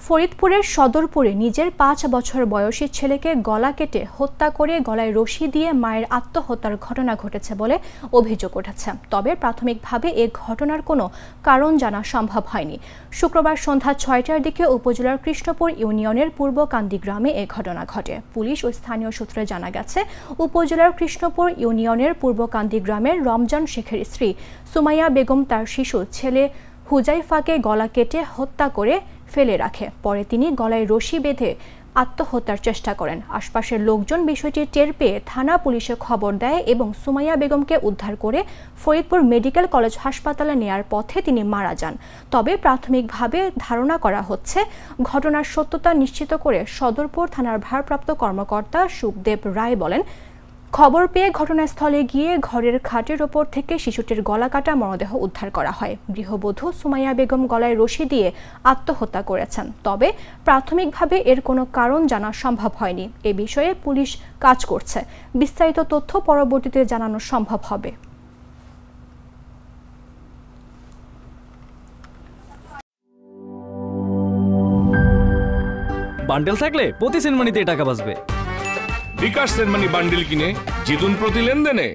ফরিদপুরের সদরপুরে নিজের ৫ বছর বয়সী ছেলেকে গলা কেটে হত্যা করে গলায় রশি দিয়ে মায়ের আত্মহত্যার ঘটনা ঘটেছে বলে অভিযোগ উঠেছে। তবে প্রাথমিকভাবে এ ঘটনার কোনো কারণ জানা সম্ভব হয়নি। শুক্রবার সন্ধ্যা ৬টার দিকে উপজেলার কৃষ্ণপুর ইউনিয়নের পূর্বকান্দি গ্রামে এ ঘটনা ঘটে। পুলিশ ও স্থানীয় সূত্রে জানা গেছে, উপজেলার কৃষ্ণপুর ইউনিয়নের পূর্বকান্দি গ্রামের রমজান শেখের স্ত্রী সুমাইয়া বেগম তার শিশু ছেলে হুজাইফাকে গলা কেটে হত্যা করে ফেলে রাখে। পরে তিনি গলায় রশি বেঁধে আত্মহত্যার চেষ্টা করেন। আশপাশের লোকজন বিষয়টি টের পেয়ে থানা পুলিশে খবর দেয় এবং সুমাইয়া বেগমকে উদ্ধার করে ফরিদপুর মেডিকেল কলেজ হাসপাতালে নেয়ার পথে তিনি মারা যান। তবে প্রাথমিকভাবে ধারণা করা হচ্ছে, ঘটনার সত্যতা নিশ্চিত করে সদরপুর থানার ভারপ্রাপ্ত কর্মকর্তা সুখদেব রায় বলেন, খবর পেয়ে ঘটনাস্থলে গিয়ে ঘরের খাটের ওপর থেকে শিশুটির গলা কাটা মরদেহ উদ্ধার করা হয়। গৃহবধূ সুমাইয়া বেগম গলায় রশি দিয়ে আত্মহত্যা করেছেন। তবে প্রাথমিকভাবে এর কোনো কারণ জানা সম্ভব হয়নি। এ বিষয়ে পুলিশ কাজ করছে। বিস্তারিত তথ্য পরবর্তীতে জানানো সম্ভব হবে। বান্ডেল থাকলে প্রতি সেনমানিতে টাকা বাঁচবে। বিকাশ সেনমানি বান্ডেল কিনে জিতুন প্রতি লেনদেনে।